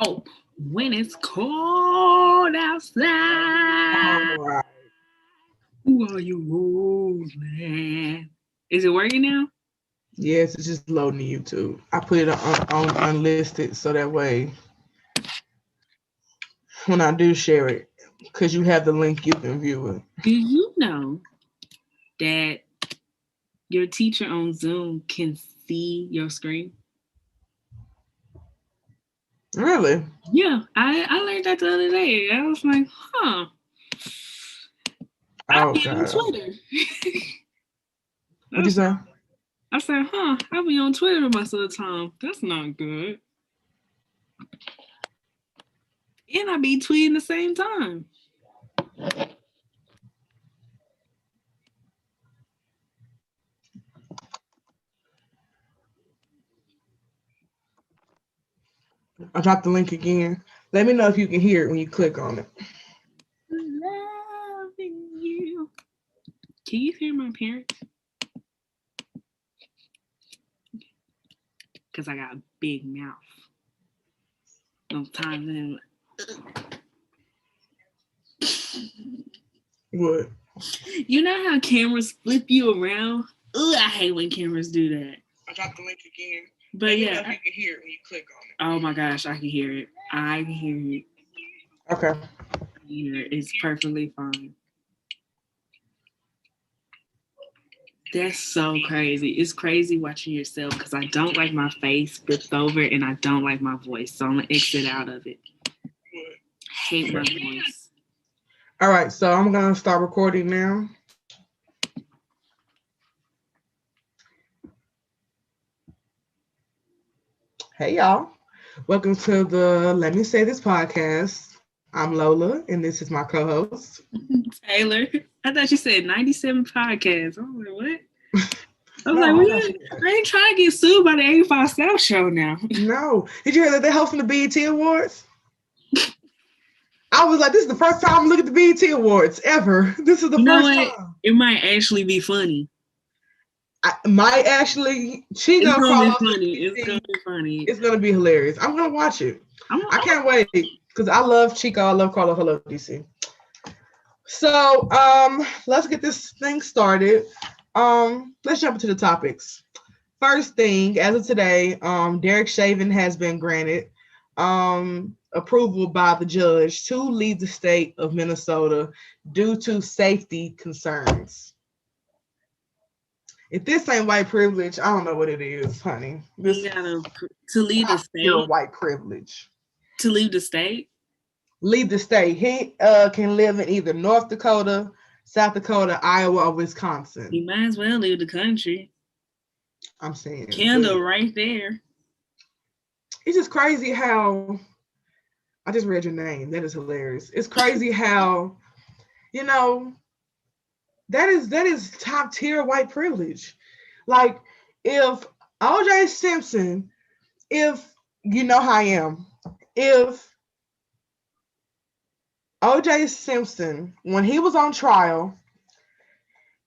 Oh, when it's cold All outside, right. who are you rolling? Is it working now? Yes, it's just loading YouTube. I put it on unlisted so that way when I do share it, because you have the link, you can view it. Do you know that your teacher on Zoom can see your screen? Really? Yeah, I learned that the other day. I was like, huh, I'll Oh be on God. Twitter. What'd you That's say? not, I said, huh, I'll be on Twitter most of the time. That's not good. And I be tweeting the same time. I dropped the link again. Let me know if you can hear it when you click on it. Loving you. Can you hear my parents? Because I got a big mouth. Sometimes What? you know how cameras flip you around? Ugh, I hate when cameras do that. I dropped the link again. But Let me know yeah, if you can hear it when you click on oh my gosh, I can hear it. I can hear it. it. Okay. Yeah, it's perfectly fine. That's so crazy. It's crazy watching yourself because I don't like my face flipped over and I don't like my voice. So I'm gonna exit out of it. Hate my voice. All right, so I'm gonna start recording now. Hey y'all. Welcome to the Let Me Say This podcast. I'm Lola and this is my co-host. Taylor, I thought you said 97 podcasts. I was like, what? I was No, like, I'm not. I ain't trying to get sued by the 85 South show now. No. Did you hear that they're hosting the BET Awards? I was like, this is the first time I'm looking at the BET Awards ever. This is the You know first what? time. It might actually be funny. I might actually, she It's gonna gonna fall be off the funny. It's gonna BET. be funny. It's gonna be hilarious. I'm gonna watch it. I can't wait because I love Chico. I love Carlo. Hello, DC. So, let's get this thing started. Let's jump into the topics. First thing, as of today, Derek Chauvin has been granted approval by the judge to leave the state of Minnesota due to safety concerns. If this ain't white privilege, I don't know what it is, honey. This He is gotta to leave the pure state. white privilege. To leave the state. Leave the state. He can live in either North Dakota, South Dakota, Iowa, or Wisconsin. You might as well leave the country. I'm saying, but Canada right there. it's just crazy how I just read your name. That is hilarious. It's crazy how you know that is top tier white privilege. Like if OJ Simpson, if you know how I am, if OJ Simpson, when he was on trial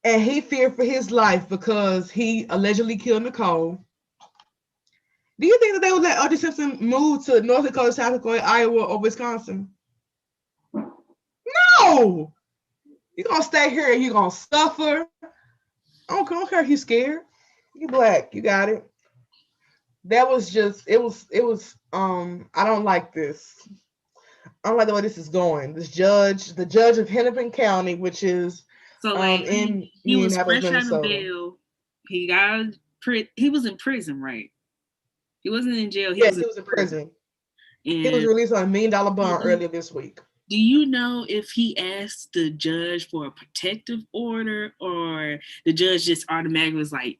and he feared for his life because he allegedly killed Nicole, do you think that they would let OJ Simpson move to North Dakota, South Dakota, Iowa, or Wisconsin? No! You're gonna stay here and you're gonna suffer. I don't care if you're scared. You black, you got it. That was just I don't like this. I don't like the way this is going. The judge of Hennepin County, which is So like in he was Indianapolis, fresh out of Minnesota. bail. He got he was in prison, right? He wasn't in jail. He Yes, was in he was in prison. prison. He was And released on $1 million do bond earlier this week. you know if he asked the judge for a protective order or the judge just automatically was like,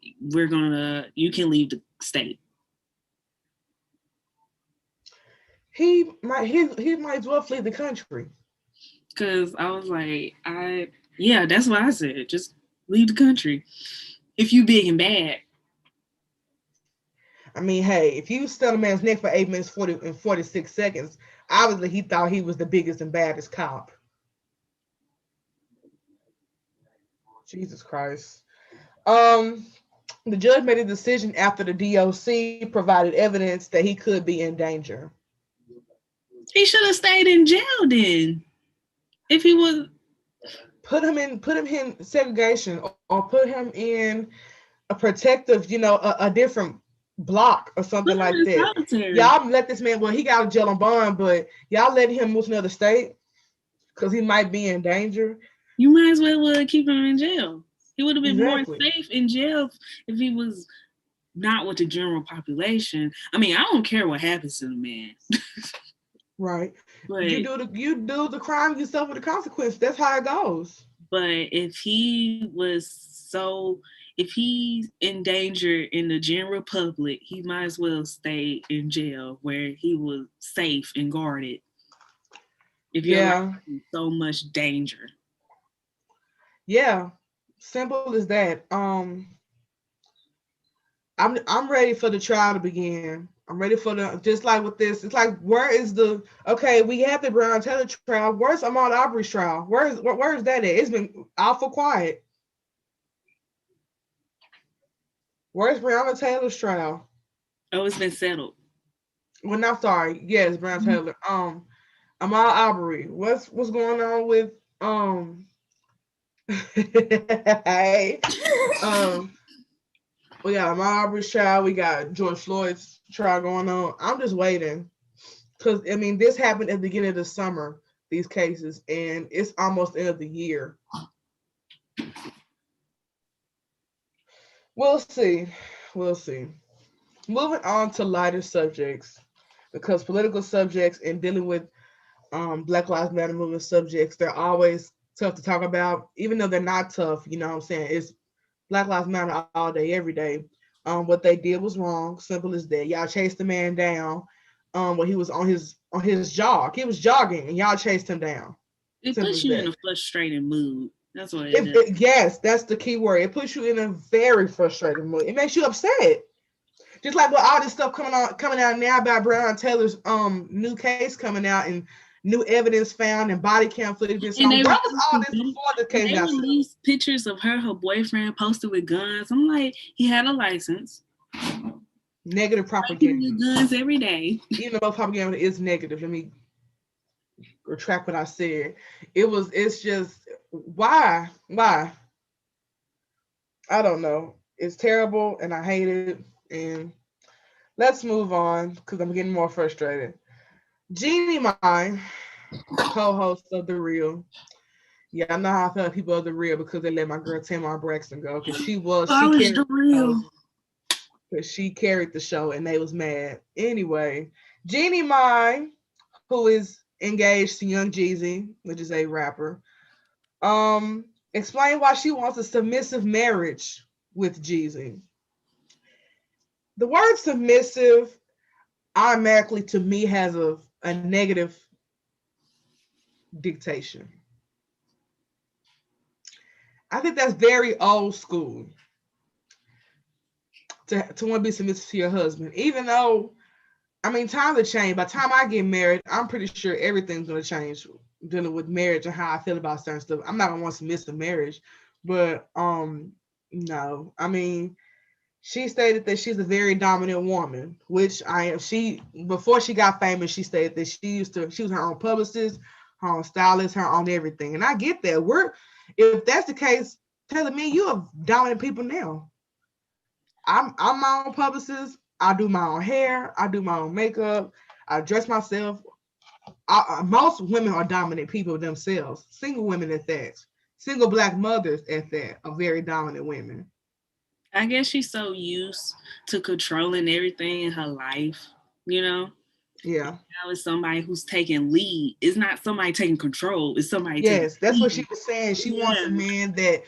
you can leave the state? He might as well flee the country. Because I was like, yeah, that's what I said. Just leave the country if you big and bad. I mean, hey, if you stun a man's neck for 8 minutes 46 seconds, obviously he thought he was the biggest and baddest cop. Jesus Christ. The judge made a decision after the DOC provided evidence that he could be in danger. He should have stayed in jail then. If he was put him in segregation or put him in a protective, a different block or something like that. solitary. Y'all let this man, well, he got a jail on bond, but y'all let him move to another state because he might be in danger. You might as well keep him in jail. He would have been more Exactly. safe in jail if he was not with the general population. I mean, I don't care what happens to the man. Right. But you do the crime, you suffer the consequence. That's how it goes. But if he's in danger in the general public, he might as well stay in jail where he was safe and guarded. If you're in so much danger. Yeah. Simple as that. I'm ready for the trial to begin. I'm ready for just like with this. It's like, where is we have the Breonna Taylor trial. Where's Ahmaud Arbery's trial? Where's that at? It's been awful quiet. Where's Breonna Taylor's trial? Oh, it's been settled. Well, I'm sorry. Yes, Breonna Taylor. Ahmaud Arbery. What's going on with we got Ahmaud Arbery's trial. We got George Floyd's trial going on. I'm just waiting because this happened at the beginning of the summer. These cases, and it's almost the end of the year. We'll see. Moving on to lighter subjects, because political subjects and dealing with Black Lives Matter movement subjects, they're always tough to talk about, even though they're not tough. You know what I'm saying? It's Black Lives Matter all day, every day. What they did was wrong. Simple as that. Y'all chased the man down when he was on his jog. He was jogging, and y'all chased him down. It puts you in a frustrated mood. That's what it does. Yes, that's the key word. It puts you in a very frustrated mood. It makes you upset. Just like with all this stuff coming out now about Breonna Taylor's new case coming out and new evidence found and body cam footage. And where was all this before the case got settled? They released pictures of her boyfriend posted with guns. I'm like, he had a license. Negative propaganda. Guns every day. Even though propaganda is negative, let me retract what I said. It's just why? I don't know. It's terrible and I hate it. And let's move on because I'm getting more frustrated. Jeannie Mine, co-host of The Real. Yeah, I know how I felt people of The Real because they let my girl Tamar Braxton go because she carried The Real. Because she carried the show and they was mad. Anyway, Jeannie Mine, who is engaged to Young Jeezy, which is a rapper, explained why she wants a submissive marriage with Jeezy. The word submissive automatically to me has a negative dictation. I think that's very old school to want to be submissive to your husband, even though, times have changed. By the time I get married, I'm pretty sure everything's going to change dealing with marriage and how I feel about certain stuff. I'm not going to want to submissive marriage, but no. She stated that she's a very dominant woman, which I am. Before she got famous, she stated that she was her own publicist, her own stylist, her own everything. And I get that. If that's the case, telling me you are dominant people now. I'm my own publicist. I do my own hair. I do my own makeup. I dress myself. Most women are dominant people themselves. Single women at that. Single Black mothers at that are very dominant women. I guess she's so used to controlling everything in her life, Yeah. Now it's somebody who's taking lead. It's not somebody taking control. It's somebody. Yes, that's what she was saying. She wants a man that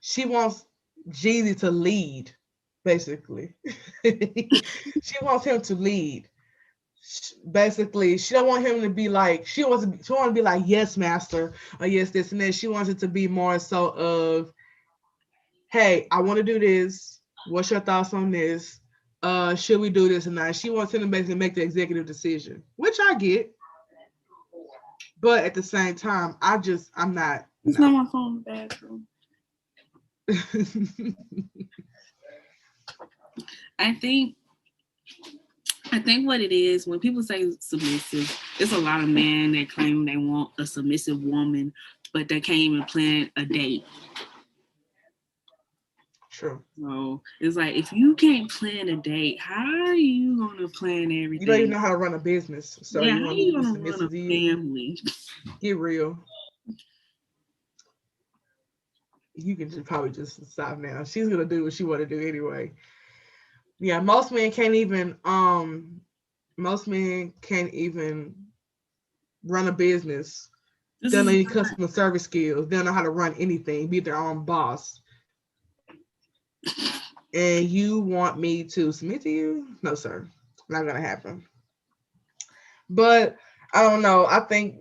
she wants Jeezy to lead, basically. She wants him to lead. Basically, she don't want him to be like, she wants to be like, yes, master, or yes, this and that. She wants it to be more so of, hey, I want to do this. What's your thoughts on this? Should we do this or not? She wants him to basically make the executive decision, which I get. But at the same time, I'm not. It's not my phone in the bathroom. I think what it is when people say submissive, it's a lot of men that claim they want a submissive woman, but they can't even plan a date. True. So it's like if you can't plan a date, how are you gonna plan everything? You don't even know how to run a business. So yeah, you how want are me you to be gonna submissive run to a you? family? Get real. You can probably just stop now. She's gonna do what she want to do anyway. Yeah, most men can't even run a business. They don't know any customer service skills. They don't know how to run anything, be their own boss. And you want me to submit to you? No, sir. Not gonna happen. But I don't know. I think,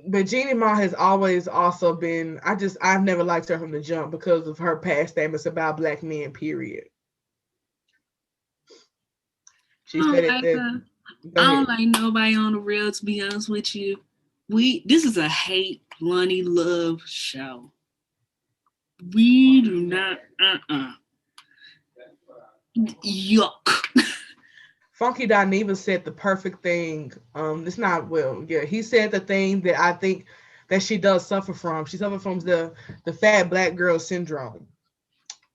but Jeannie Ma has always also been. I've never liked her from the jump because of her past statements about black men. Period. She said it. I don't like nobody on the real. To be honest with you, this is a hate, money, love show. We do not. Yuck. Funky Dineva said the perfect thing. It's not well. Yeah, he said the thing that I think that she does suffer from. She suffers from the fat black girl syndrome.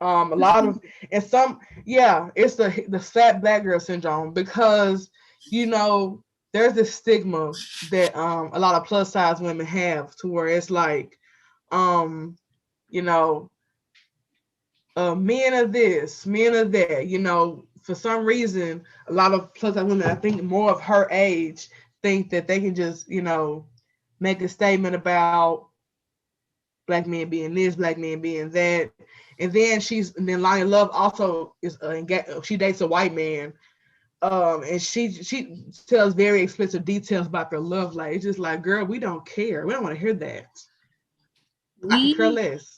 A lot of and some it's the fat black girl syndrome because there's this stigma that a lot of plus size women have to where it's like you know men are this, men are that. For some reason, a lot of plus size women, I think more of her age, think that they can just make a statement about black men being this, black men being that. And then Lonnie Love also is she dates a white man, and she tells very explicit details about their love life. It's just like, girl, we don't care. We don't want to hear that. I could care less.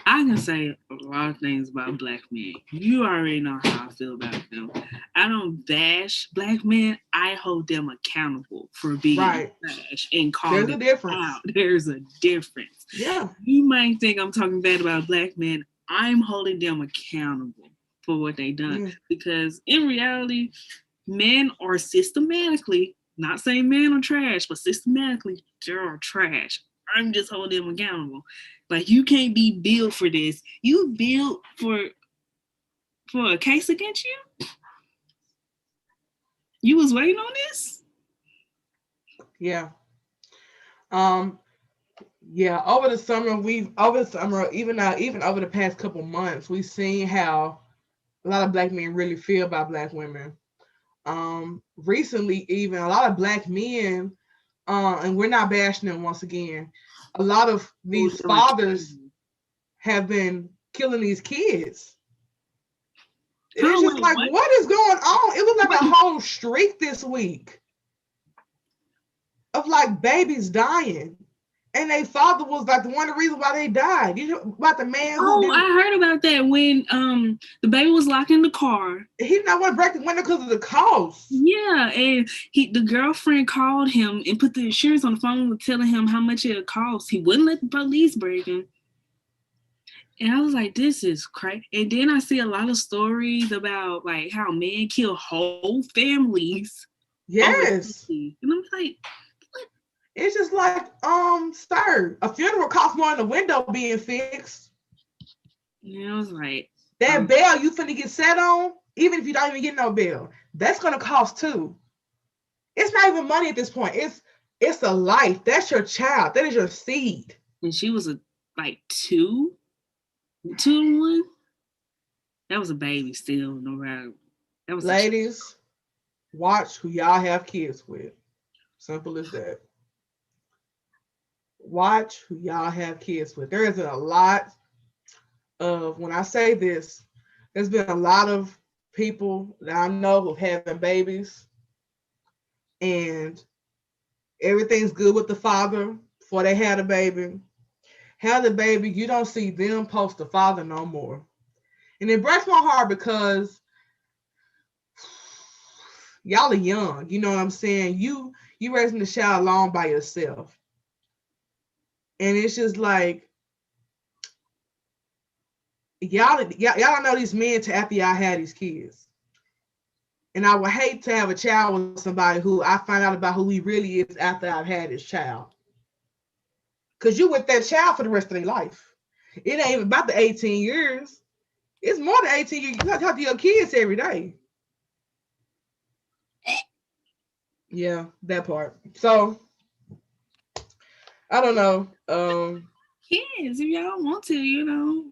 I can say a lot of things about black men. You already know how I feel about them. I don't bash black men. I hold them accountable for being trash and call them out. There's a difference. Yeah. You might think I'm talking bad about black men. I'm holding them accountable for what they done. Because in reality, men are systematically, not saying men are trash, but systematically, they're trash. I'm just holding them accountable. Like, you can't be billed for this. You billed for a case against you? You was waiting on this? Yeah. Yeah, over the summer, even over the past couple months, we've seen how a lot of black men really feel about black women. Recently, even a lot of black men, and we're not bashing them once again, a lot of these fathers have been killing these kids. It's just like, what is going on? It was like a whole streak this week of like babies dying. And their father was like one of the reasons why they died. You know about the man who I heard about that when the baby was locked in the car. He did not want to break the window because of the cost. Yeah, and the girlfriend called him and put the insurance on the phone telling him how much it cost. He wouldn't let the police break him. And I was like, this is crazy. And then I see a lot of stories about like how men kill whole families. Yes. And I'm like, what? It's just like, sir, a funeral costs more than the window being fixed. Yeah, I was like, that bail you finna get set on, even if you don't even get no bail, that's gonna cost too. It's not even money at this point. It's a life. That's your child. That is your seed. And she was like 2 to 1. That was a baby still, no matter. That was ladies. Watch who y'all have kids with. Simple as that. Watch who y'all have kids with. There is a lot of, when I say this, there's been a lot of people that I know who having babies and everything's good with the father before they had a baby. Have the baby, you don't see them post the father no more. And it breaks my heart because y'all are young. You know what I'm saying? You raising the child alone by yourself. And it's just like, y'all don't know these men till after y'all had these kids. And I would hate to have a child with somebody who I find out about who he really is after I've had his child. Because you with that child for the rest of their life. It ain't even about the 18 years. It's more than 18 years. You talk to your kids every day. Yeah, that part. So, I don't know. Kids, if y'all want to,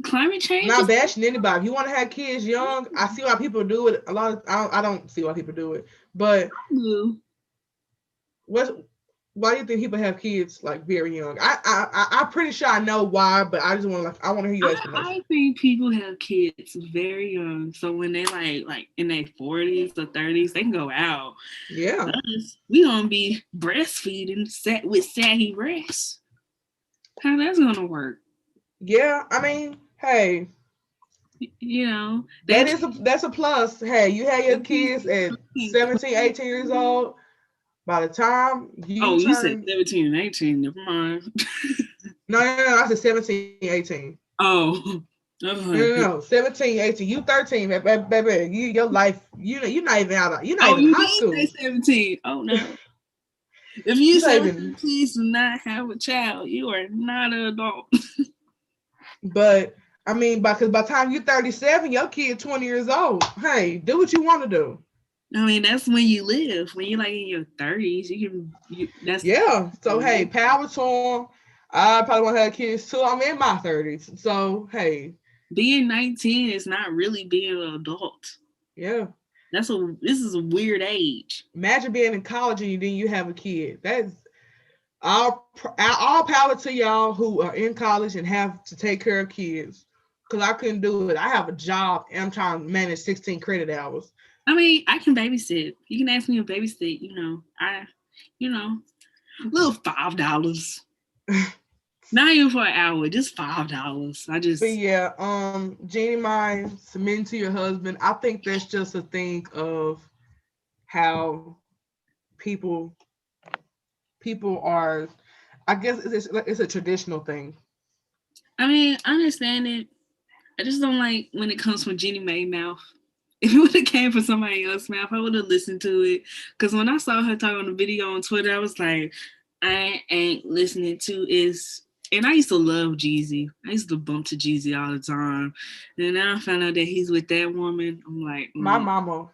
climate change. Not bashing anybody. If you want to have kids young, I see why people do it. A lot of I don't see why people do it, but I do. Why do you think people have kids like very young? I'm pretty sure I know why, but I just want to I want to hear your explanation. I think people have kids very young, so when they like in their 40s or 30s, they can go out. Yeah, we gonna be breastfeeding with saggy breasts. How that's gonna work? Yeah, I mean, hey, that's a plus. Hey, you had your kids at 17, 18 years old. By the time you said 17 and 18, never mind. No, I said 17, 18. Oh. No, 17, 18. You 13, baby. Your life, you're not even out. You're not even in high school. Say 17. Oh no. If you 17, please do not have a child. You are not an adult. But I mean, because by the time you're 37, your kid 20 years old. Hey, do what you want to do. I mean, that's when you live. When you're like in your 30s, that's yeah. So hey, power to them. I probably want to have kids too. I'm in my 30s. So hey. Being 19 is not really being an adult. Yeah. This is a weird age. Imagine being in college and then you have a kid. That's all power to y'all who are in college and have to take care of kids. Because I couldn't do it. I have a job and I'm trying to manage 16 credit hours. I mean, I can babysit. You can ask me to babysit, little $5. Not even for an hour, just $5. But yeah, Jeannie mind submitting to your husband. I think that's just a thing of how people are. I guess it's a traditional thing. I mean, I understand it. I just don't like when it comes from Jeannie Mae mouth. If it would have came from somebody else's mouth, I would have listened to it. Because when I saw her talk on the video on Twitter, I was like, I ain't listening to is. And I used to love Jeezy. I used to bump to Jeezy all the time. And now I found out that he's with that woman. I'm like, My mama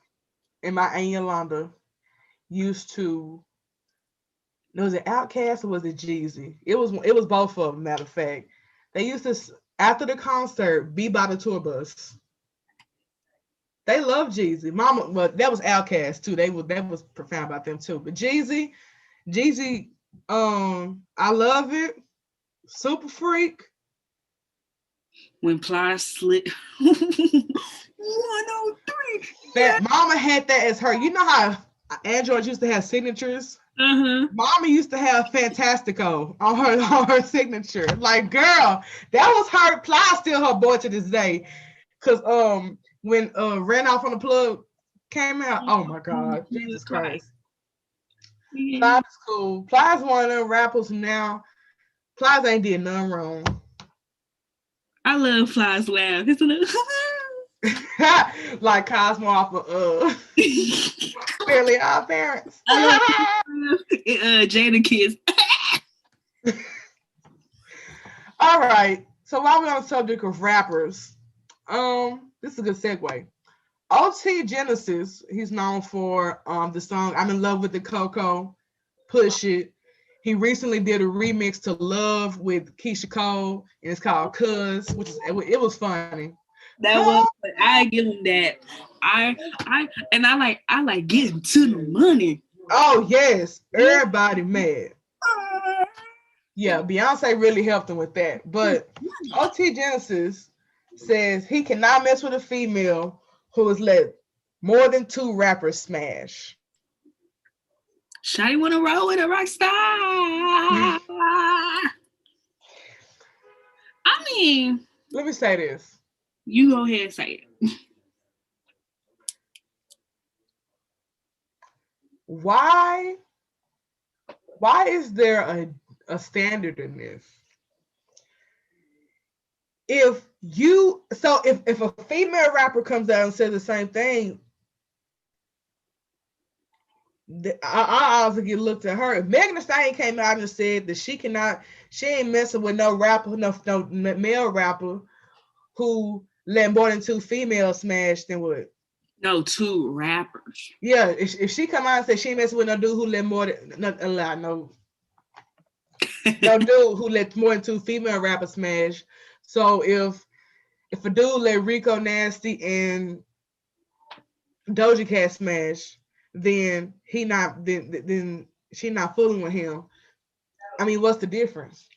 and my Aunt Yolanda used to. Was it Outkast or was it Jeezy? It was both of them. Matter of fact, they used to after the concert be by the tour bus. They love Jeezy. Mama, well, that was Outkast too. That was profound about them too. But Jeezy, I love it. Super Freak. When Plies slid 103. That Mama had that as her. You know how Android used to have signatures? Mama used to have Fantastico on her signature. Like, girl, that was her. Plies still her boy to this day. Cause when Ran Off on the Plug came out, oh my God, Jesus Christ. Plies is cool. Plies one of them rappers now. Plies ain't did nothing wrong. I love Plies laugh. It's a little like Cosmo off of Clearly Our Parents. Jada Kids. All right. So while we're on the subject of rappers, this is a good segue. OT Genasis, he's known for the song I'm in Love with the Coco, Push It. He recently did a remix to Love with Keisha Cole, and it's called Cuz, which is it was funny. That was I give him that. I like getting to the money. Oh yes, everybody mad. Yeah, Beyonce really helped him with that. But OT Genasis says he cannot mess with a female who has let more than 2 rappers smash. Shawty wanna roll with a rock star. I mean, let me say this. You go ahead and say it. Why is there a standard in this? if a female rapper comes out and says the same thing, I also get looked at her. If Megan Thee Stallion came out and said that she ain't messing with no rapper, no male rapper who let more than 2 females smash, then what? No, 2 rappers. Yeah, if she come out and say she ain't messing with no dude who let more than no dude who let more than 2 female rappers smash. So if a dude let Rico Nasty and Doja Cat smash, then she not fooling with him. I mean, what's the difference?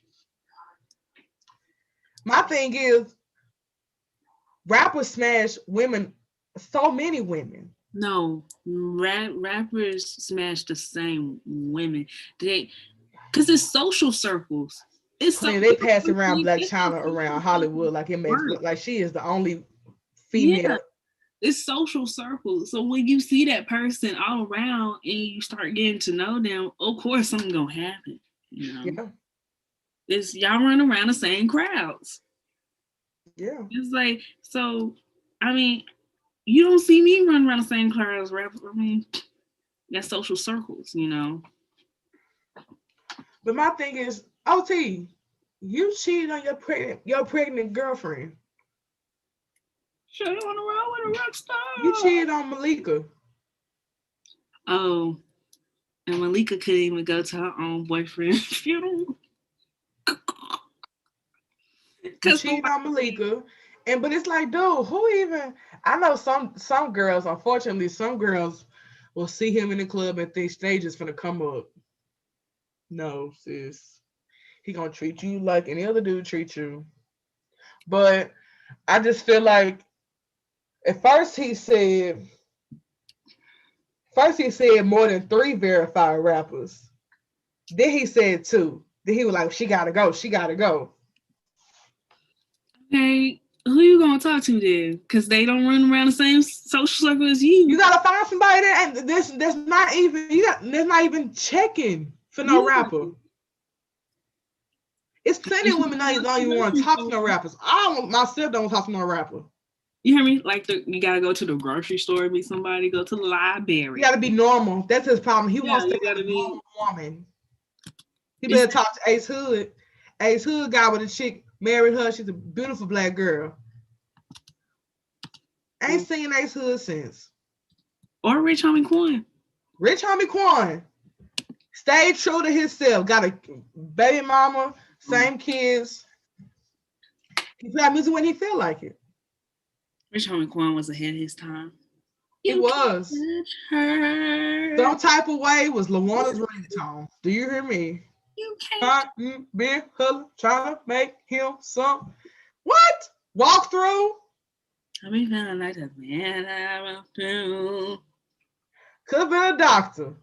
My thing is, rappers smash women, so many women. No, rappers smash the same women. Because it's social circles. They pass around Black China around Hollywood like it makes look like she is the only female. Yeah, it's social circles. So when you see that person all around and you start getting to know them, of course something's gonna happen. You know, Yeah. It's y'all run around the same crowds. Yeah. It's like, so I mean, you don't see me run around the same crowds, rappers. I mean, that's social circles, you know. But my thing is, OT, you cheated on your pregnant girlfriend. Sure, you want to roll with a rock star? You cheated on Malika. Oh, and Malika couldn't even go to her own boyfriend's funeral. You cheated on Malika. But it's like, dude, who even? I know some girls, unfortunately, some girls will see him in the club and think stages gonna come up. No, sis. He gonna treat you like any other dude treat you. But I just feel like at first he said more than 3 verified rappers. Then he said 2. Then he was like, she gotta go. Okay, who you gonna talk to then? Because they don't run around the same social circle as you. You gotta find somebody that and there's not even checking for no rapper. It's plenty of women that don't even want to talk to no rappers. Myself don't talk to no rapper. You hear me? Like you gotta go to the grocery store, meet somebody, go to the library. You gotta be normal. That's his problem. He wants to be a normal woman. He better talk to Ace Hood. Ace Hood guy with a chick, married her. She's a beautiful black girl. Ain't seen Ace Hood since. Or Rich Homie Quan. Rich Homie Quan. Stayed true to himself. Got a baby mama, same kids. He play music when he feel like it. Rich Homie Quan was ahead of his time. He was. Some type of way was LaWanna's ringtone. Do you hear me? You can't be trying to make him some what? Walk through? I be feeling like a man I walk through. Could have been a doctor.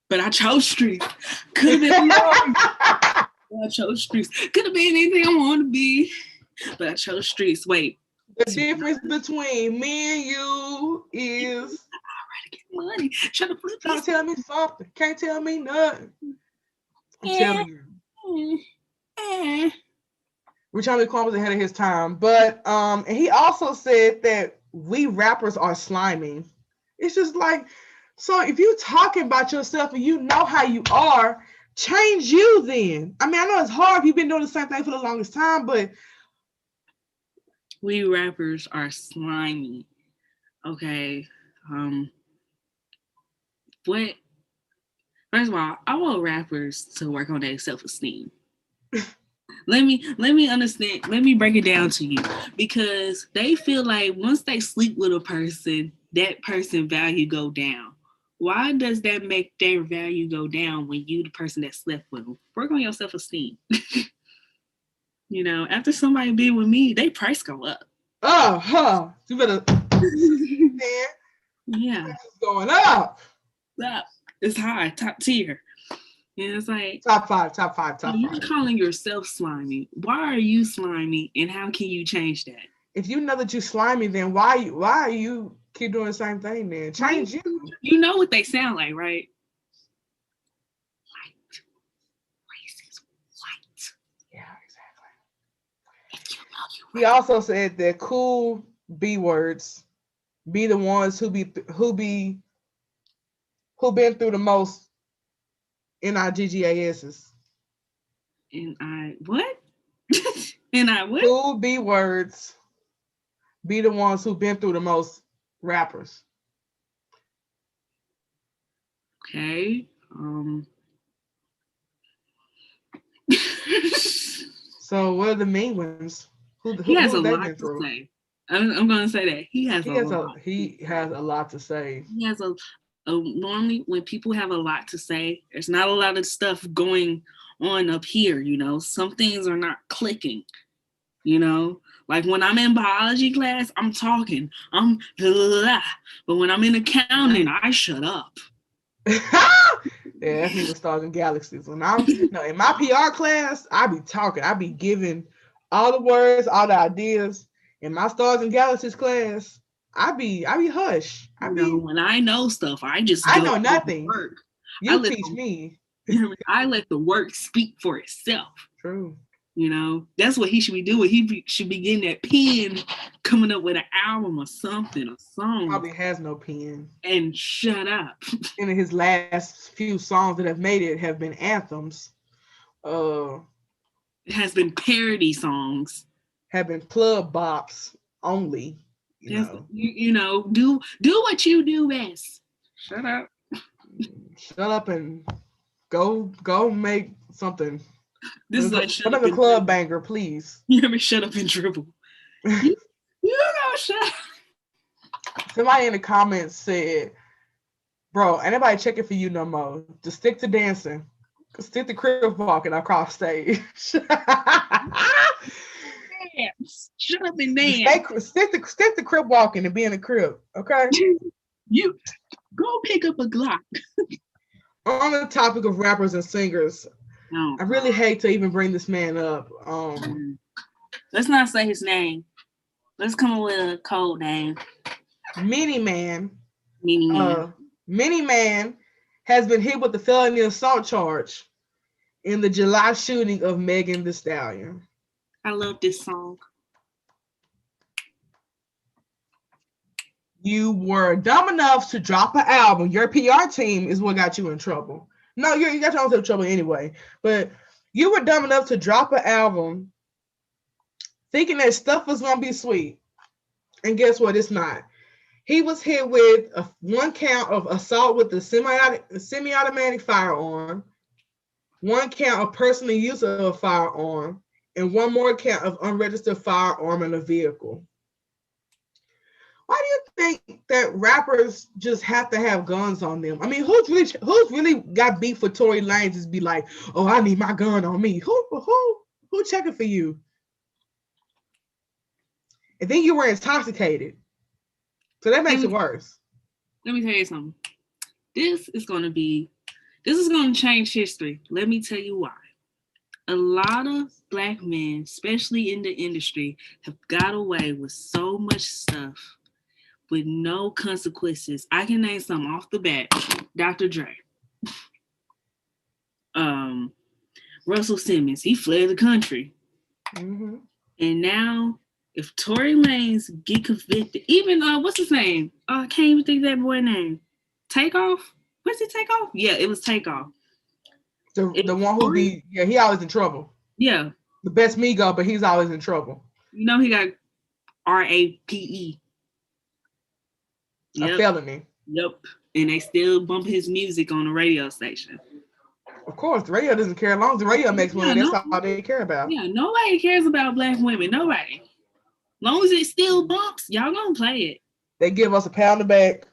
But I chose streets. Could have been I chose streets. Could have been anything I want to be. But I chose streets. Wait. The difference between me and you is I get money. Shut up. Trying to tell me something. Can't tell me nothing. I'm telling you. Rich Homie Quan was ahead of his time. But and he also said that we rappers are slimy. It's just like, so if you talking about yourself and you know how you are, change you then. I mean, I know it's hard if you've been doing the same thing for the longest time, but we rappers are slimy. Okay. What? First of all, I want rappers to work on their self-esteem. Let me understand. Let me break it down to you, because they feel like once they sleep with a person, that person value go down. Why does that make their value go down when you the person that slept with them? Work on your self-esteem. You know, after somebody be with me, they price go up. You better. Yeah, it's going up. It's high, top tier. And it's like top five. You're calling yourself slimy. Why are you slimy, and how can you change that? If you know that you're slimy, then why you keep doing the same thing? Then change you. You know what they sound like, right? White, racist, white. Yeah, exactly. If you know He also said that cool B words be the ones who been through the most NIGGASs. And I what? And I what? Cool B words be the ones who been through the most rappers. Okay. So what are the main ones? He has Who a they lot been to through? say. I'm gonna say that he has a lot. He has a lot to say. He has a normally when people have a lot to say, there's not a lot of stuff going on up here. You know, some things are not clicking. You know, like when I'm in biology class, I'm talking, I'm blah, blah, blah. But when I'm in accounting, I shut up. Yeah, that's me with stars and galaxies. When I'm in my PR class, I be talking. I be giving all the words, all the ideas. In my stars and galaxies class, I be hush. When I know stuff, I just I go know to nothing. work. You teach me. I let the work speak for itself. True. You know, that's what he should be doing. Should be getting that pen, coming up with an album or something, a song. Probably has no pen. And shut up. And his last few songs that have made it have been anthems. It has been parody songs. Have been club bops only. You know, do what you do best. Shut up. Shut up and go make something. This is like shut up a club banger, please. You hear me? Shut up and dribble. you know, shut up. Somebody in the comments said, "Bro, ain't nobody checking for you no more. Just stick to dancing. Stick to crib walking across stage." Shut up and dance. Stick to crib walking and be in the crib, okay? You go pick up a Glock. On the topic of rappers and singers, I really hate to even bring this man up. Let's not say his name. Let's come up with a code name. Mini Man has been hit with the felony assault charge in the July shooting of Megan Thee Stallion. I love this song. You were dumb enough to drop an album. Your PR team is what got you in trouble. No, you got yourself in trouble anyway. But you were dumb enough to drop an album thinking that stuff was going to be sweet. And guess what? It's not. He was hit with one count of assault with a semi-automatic firearm, one count of personal use of a firearm, and one more count of unregistered firearm in a vehicle. Why do you think that rappers just have to have guns on them? I mean, who's really got beef for Tory Lanez? Just be like, "Oh, I need my gun on me." Who checking for you? And then you were intoxicated, so that makes it worse. Let me tell you something. This is going to change history. Let me tell you why. A lot of Black men, especially in the industry, have got away with so much stuff with no consequences. I can name some off the bat. Dr. Dre. Russell Simmons, he fled the country. Mm-hmm. And now, if Tory Lanez get convicted, even, what's his name? I can't even think of that boy's name. Takeoff? Was it Takeoff? Yeah, it was Takeoff. The one who he always in trouble. Yeah. The best Migo, but he's always in trouble. You know, he got RAPE. A felony. Yep. And they still bump his music on the radio station. Of course, the radio doesn't care. As long as the radio makes money, that's all they care about. Yeah, nobody cares about Black women. Nobody. As long as it still bumps, y'all gonna play it. They give us a pound of back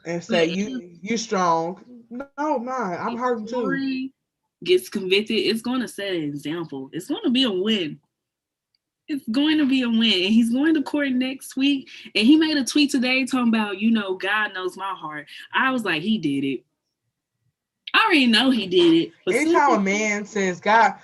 and say, you strong. No, I'm hurting too. Tory gets convicted, it's gonna set an example. It's gonna be a win. It's going to be a win. And he's going to court next week. And he made a tweet today talking about, God knows my heart. I was like, he did it. I already know he did it. But anytime a man says, God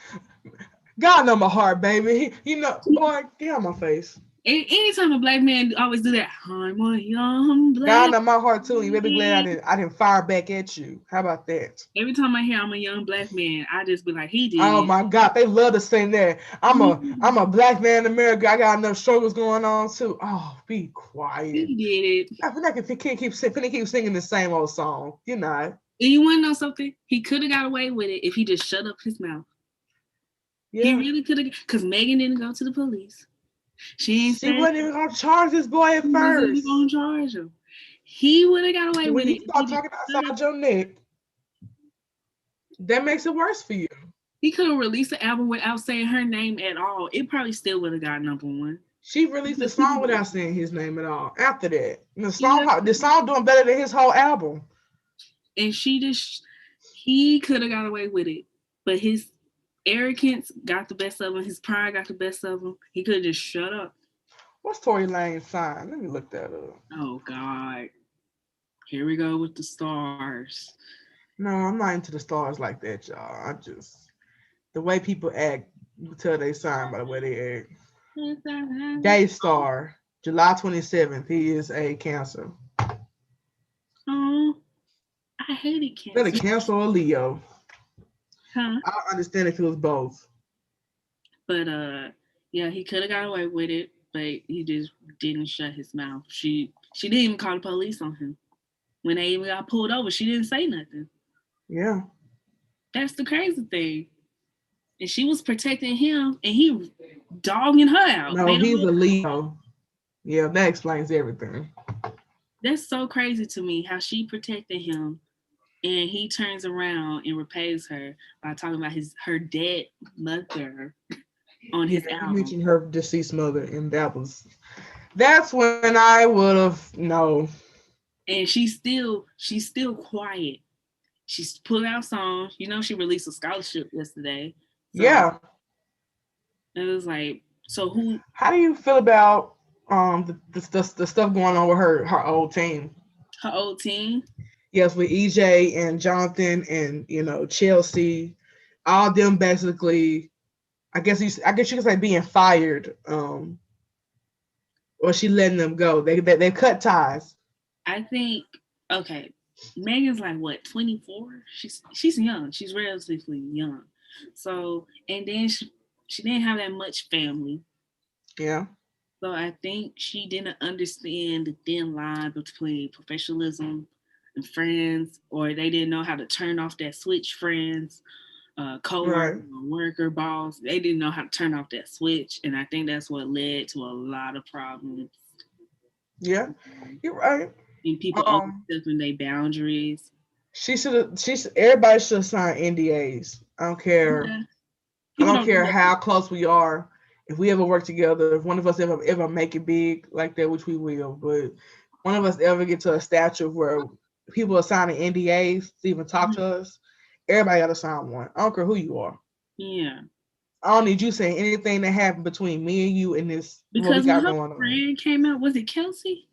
know my heart, baby. Boy, get out my face. Anytime a black man always do that, I'm a young black. God know my heart too. You may be glad I didn't fire back at you. How about that? Every time I hear I'm a young black man, I just be like, he did. Oh my God, they love to sing that. I'm a black man in America. I got enough struggles going on too. Oh, be quiet. He did it. I feel like if he can't keep singing the same old song, you're not. And you want to know something? He could have got away with it if he just shut up his mouth. Yeah. He really could have, because Megan didn't go to the police. She wasn't even gonna charge this boy at first. Wasn't even gonna charge him. He would have got away with it. When you start talking outside your neck, that makes it worse for you. He could have released the album without saying her name at all. It probably still would have got #1. She released the song without saying his name at all. After that, the song doing better than his whole album. And he could have got away with it, but his arrogance got the best of him. His pride got the best of him. He could have just shut up. What's Tory Lane's sign? Let me look that up. Oh God, here we go with the stars. No, I'm not into the stars like that, y'all. The way people act, you can tell they sign by the way they act. Dave Star, July 27th. He is a Cancer. Oh, I hated Cancer. Is that a Cancer or a Leo? Huh? I don't understand if it was both. But yeah, he could have got away with it, but he just didn't shut his mouth. She didn't even call the police on him. When they even got pulled over, she didn't say nothing. Yeah. That's the crazy thing. And she was protecting him, and he dogging her out. No, he's a Leo. Yeah, that explains everything. That's so crazy to me, how she protected him, and he turns around and repays her by talking about her dead mother on his album. He mentioned her deceased mother, and that's when I would have no. And she's still quiet. She's put out songs. You know, she released a scholarship yesterday. So yeah. It was like, so who? How do you feel about the stuff going on with her old team? Her old team? Yes, with EJ and Jonathan and Chelsea, all them basically. I guess you could say being fired, or she letting them go. They cut ties. I think okay. Megan's like what, 24? She's young. She's relatively young. So, and then she didn't have that much family. Yeah. So I think she didn't understand the thin line between professionalism and friends, or they didn't know how to turn off that switch, friends, co-worker, worker, boss. They didn't know how to turn off that switch. And I think that's what led to a lot of problems. Yeah, you're right. And people overstepping their boundaries. Everybody should have signed NDAs. I don't care. Yeah. I don't care how close we are. If we ever work together, if one of us ever make it big like that, which we will, but one of us ever get to a stature where people are signing NDAs to even talk to us, everybody got to sign one. I don't care who you are. Yeah. I don't need you saying anything that happened between me and you in this. Because when her friend came out, was it Kelsey?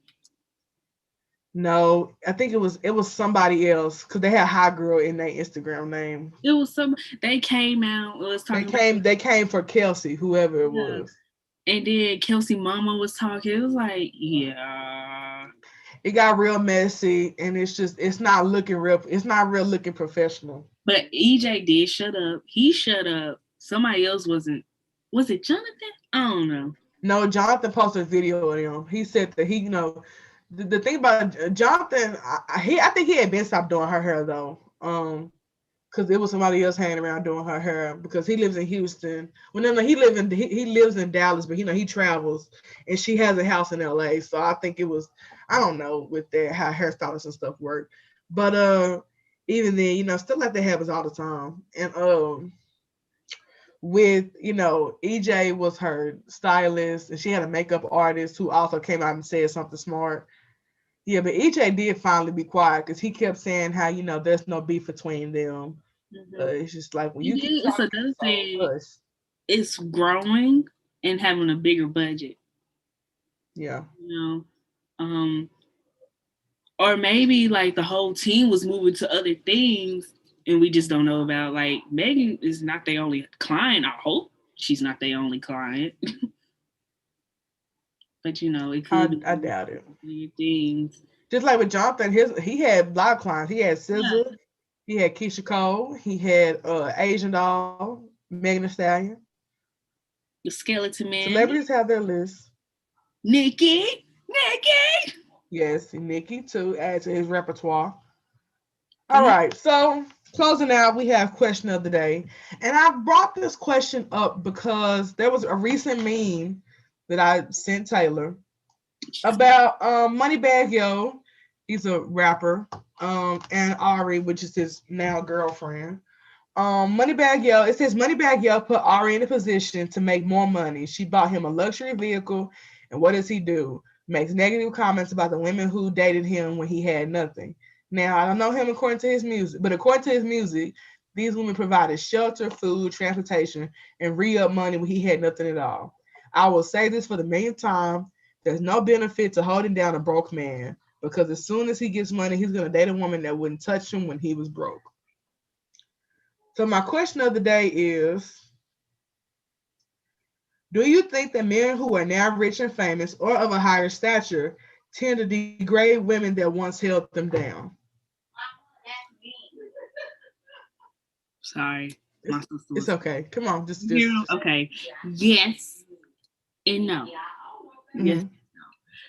No, I think it was somebody else because they had High Girl in their Instagram name. It was they came out. They came for Kelsey, whoever it was. And then Kelsey mama was talking. It was like, yeah. It got real messy, and it's not looking looking professional. But EJ did shut up. He shut up. Somebody else wasn't. Was it Jonathan? I don't know. No, Jonathan posted a video of him. He said that he, the thing about Jonathan, I think he had been stopped doing her hair though, because it was somebody else hanging around doing her hair because he lives in Houston. Well, no, he lives in Dallas, but he travels, and she has a house in LA. So I think it was, I don't know with that how hairstylists and stuff work, but even then, stuff like that happens all the time, and with EJ was her stylist, and she had a makeup artist who also came out and said something smart. Yeah, but EJ did finally be quiet because he kept saying how there's no beef between them. Mm-hmm. It's just like when you keep talking, it's another thing. It's growing and having a bigger budget. Yeah. Or maybe like the whole team was moving to other things and we just don't know about. Like Megan is not the only client. I hope she's not the only client. But you know, it could I be doubt it. things. Just like with Jonathan, he had a lot of clients. He had Yeah, SZA, he had Keisha Cole, he had Asian Doll, Megan Thee Stallion. the skeleton man, Celebrities have their list. Nikki. Yes, and Nicki too, add to his repertoire. All Mhm. right, so closing out, we have question of the day. And I brought this question up because there was a recent meme that I sent Taylor about Moneybagg Yo. He's a rapper. And Ari, which is his now girlfriend. Moneybagg Yo, it says Moneybagg Yo put Ari in a position to make more money. She bought him a luxury vehicle, and what does he do? Makes negative comments about the women who dated him when he had nothing. Now, I don't know him according to his music, but according to his music, these women provided shelter, food, transportation, and re-up money when he had nothing at all. I will say this for the millionth time: there's no benefit to holding down a broke man because as soon as he gets money, he's gonna date a woman that wouldn't touch him when he was broke. So my question of the day is, do you think that men who are now rich and famous or of a higher stature tend to degrade women that once held them down? Sorry, my sister It's was. okay. Come on, You okay? Yes and no. Yes, Mhm.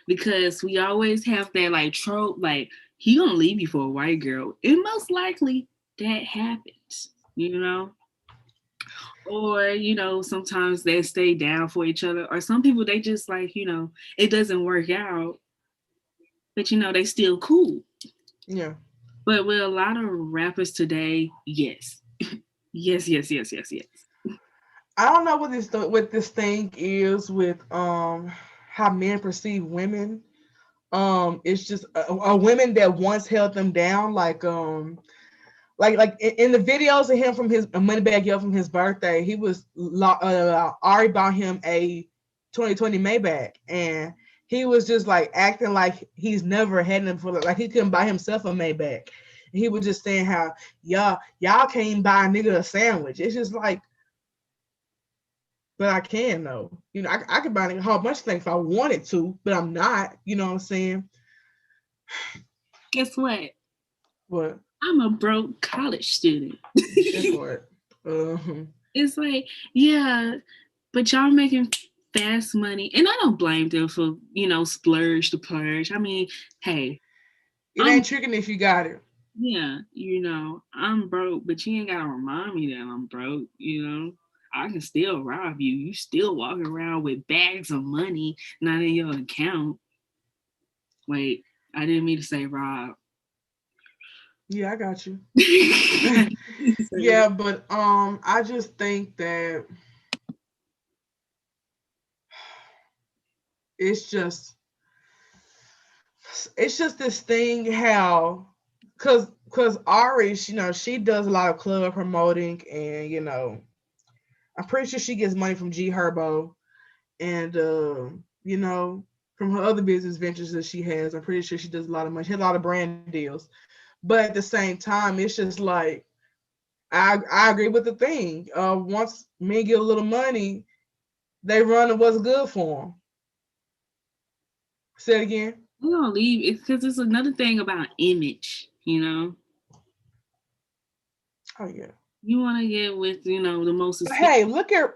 because we always have that like trope, like he gonna leave you for a white girl, and most likely that happens. You know, or sometimes they stay down for each other, or some people they just like it doesn't work out, but they still cool. Yeah. But with a lot of rappers today, yes, yes. I don't know what this thing is with how men perceive women. It's just a women that once held them down, like in the videos of him from his Moneybagg Yo from his birthday, he was Ari bought him a 2020 Maybach, and he was just like acting like he's never had him for like he couldn't buy himself a Maybach. And he was just saying how y'all can't buy a nigga a sandwich. It's just like, but I can though. I could buy a whole bunch of things if I wanted to, but I'm not. You know what I'm saying? Guess what? But I'm a broke college student. that part. Uh-huh. It's like, yeah, but y'all making fast money, and I don't blame them for splurge to purge. I mean, hey, It I'm ain't tricking if you got it. yeah, I'm broke, but you ain't gotta remind me that I'm broke. I can still rob you. You still walking around with bags of money not in your account. Wait, I didn't mean to say rob. Yeah, I got you. I Yeah, but I just think that it's just it's just this thing how because Ari, she does a lot of club promoting, and I'm pretty sure she gets money from G Herbo, and you know from her other business ventures that she has. I'm pretty sure she does a lot of money. She has a lot of brand deals, but at the same time, it's just like I agree with the thing. Once men get a little money, they run to what's good for them. Say it again. We're gonna leave it because it's another thing about image. Oh yeah. You want to get with the most But expensive. hey, look at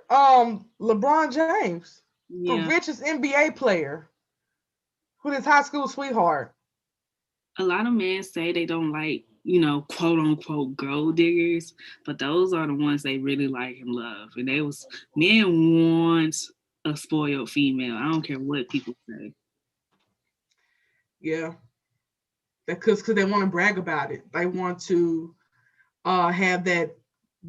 LeBron James, the Yeah, richest NBA player, with his high school sweetheart. a lot of men say they don't like quote unquote gold diggers, but those are the ones they really like and love. And they was men want a spoiled female. I don't care what people say. Yeah, because they want to brag about it. They want to have that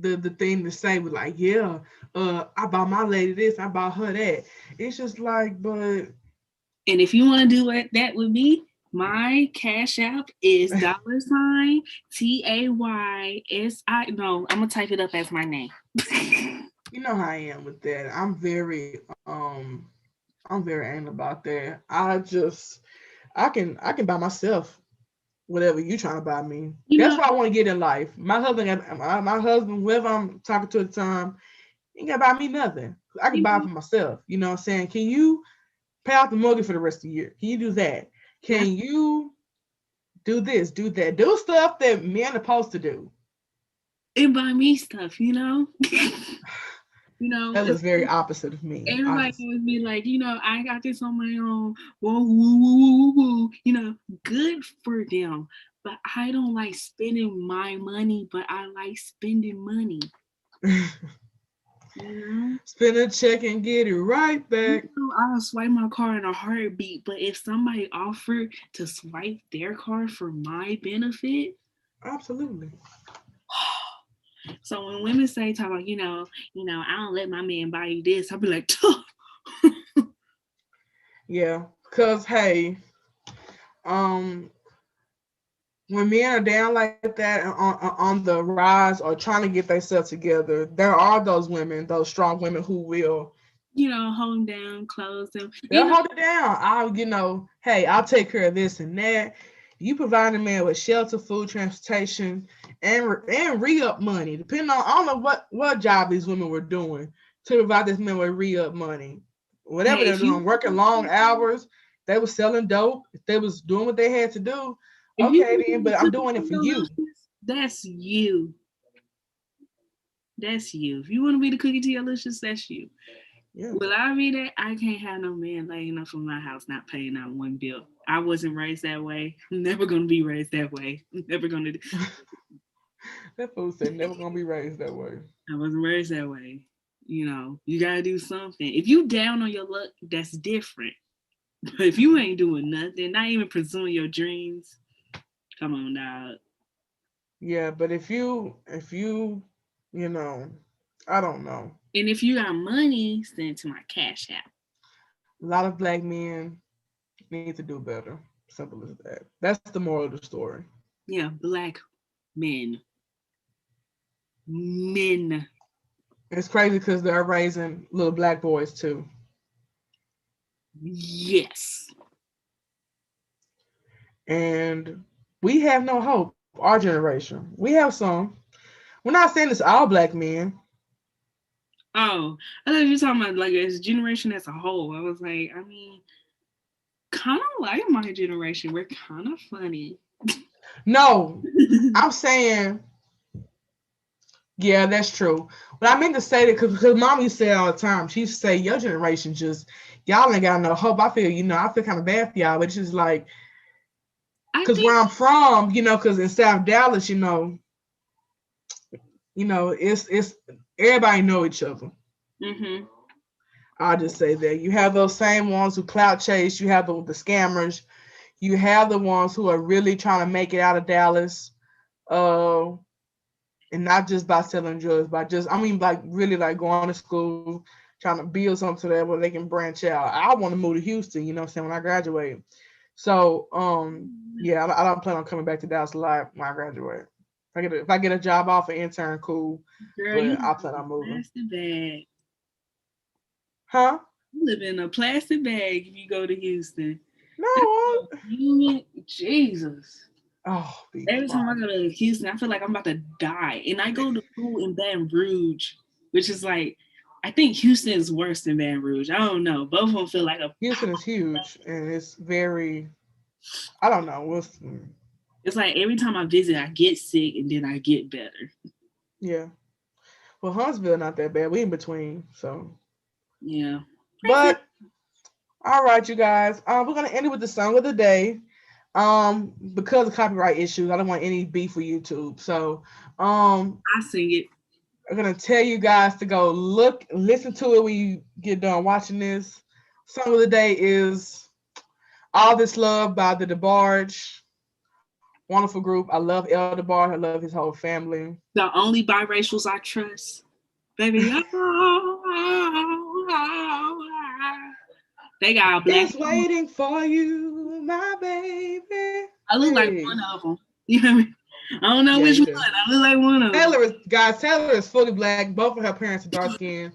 the thing to say with like, yeah, I bought my lady this, I bought her that. It's just like, but And if you want to do that with me, my cash app is $TAYSI. No, I'm gonna type it up as my name. you know how I am with that. I'm very anal about that. I can buy myself whatever you trying to buy me. You That's know, what I want to get in life. My husband, whoever I'm talking to at the time, ain't gotta buy me nothing. I can you buy it know, for myself. You know what I'm saying? Pay off the mortgage for the rest of the year. Can you do that? Can you do this, do that? Do stuff that men are supposed to do. And buy me stuff, you know? That was very opposite of me. Everybody would be like, I got this on my own. Whoa, woo, woo, woo, woo. Good for them. But I don't like spending my money, but I like spending money. Spend a check and get it right back. I'll swipe my card in a heartbeat, but if somebody offered to swipe their card for my benefit, absolutely. So when women say, talk about, I don't let my man buy you this, I'll be like, yeah, because hey, when men are down like that on the rise or trying to get themselves together, there are those women, those strong women who will, hold them down, close them. They'll hold it down. Hey, I'll take care of this and that. You provide a man with shelter, food, transportation, and re-up money, depending on, I don't know what job these women were doing to provide this man with re-up money. Whatever they're doing, working long hours, they were selling dope, if they was doing what they had to do, okay then, but I'm doing it for you. That's you. That's you. If you want to be the cookie to your delicious, that's you. Yeah. Will I be that? I can't have no man laying up in my house not paying out one bill. I wasn't raised that way. I'm never gonna be raised that way. I'm never gonna do. That fool said never gonna be raised that way. I wasn't raised that way. You gotta do something. If you down on your luck, that's different. But if you ain't doing nothing, not even pursuing your dreams, come on, dog. Yeah, but if you, I don't know. And if you got money, send it to my Cash App. A lot of black men need to do better. Simple as that. That's the moral of the story. Yeah, black men. Men. It's crazy because they're raising little black boys too. Yes. And we have no hope. Our generation. We have some. We're not saying it's all black men. Oh, I thought you were talking about like as a generation as a whole. I was like, kind of like my generation. We're kind of funny. No, I'm saying, yeah, that's true. But I meant to say that because mom used to say it all the time. She used to say, your generation just, y'all ain't got no hope. I feel kind of bad for y'all, but it's just like, because where I'm from, because in South Dallas, it's everybody know each other. Mm-hmm. I'll just say that you have those same ones who clout chase. You have the scammers. You have the ones who are really trying to make it out of Dallas, and not just by selling drugs, like really like going to school, trying to build something so that where they can branch out. I want to move to Houston, when I graduate. So, yeah, I don't plan on coming back to Dallas a lot when I graduate. If I get a job offer, intern, cool. Girl, but I plan on moving. Plastic bag. Huh? You live in a plastic bag if you go to Houston. No. Jesus. Oh, every time I go to Houston, I feel like I'm about to die. And I go to school in Baton Rouge, which is like, I think Houston is worse than Baton Rouge. I don't know. Both of them feel like Houston is huge, and it's very, I don't know. It's like every time I visit, I get sick, and then I get better. Yeah. Well, Huntsville not that bad. We in between, so. Yeah. But, all right, you guys. We're going to end it with the song of the day. Because of copyright issues, I don't want any beef with YouTube. So, I sing it. I'm gonna tell you guys to go listen to it when you get done watching this. Song of the day is "All This Love" by the DeBarge. Wonderful group. I love El DeBarge. I love his whole family. The only biracials I trust, baby. They got a black. It's waiting for you, my baby. I look like one of them. You know what I mean? I don't know which one. I look like one of them. Taylor is fully black. Both of her parents are dark skinned.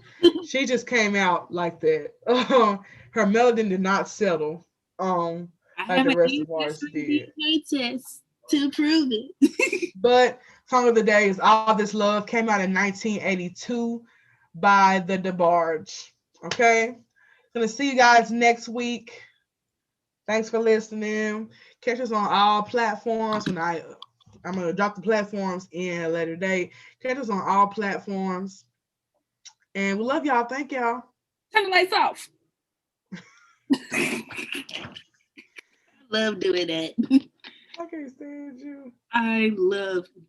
She just came out like that. Her melanin did not settle. Like the rest of ours did. Test to prove it. But song of the day is "All This Love." Came out in 1982 by the DeBarge. Okay, Gonna see you guys next week. Thanks for listening. Catch us on all platforms. I'm gonna drop the platforms in a later date. Catch us on all platforms. And we love y'all. Thank y'all. Turn the lights off. Love doing that. I can't stand you. I love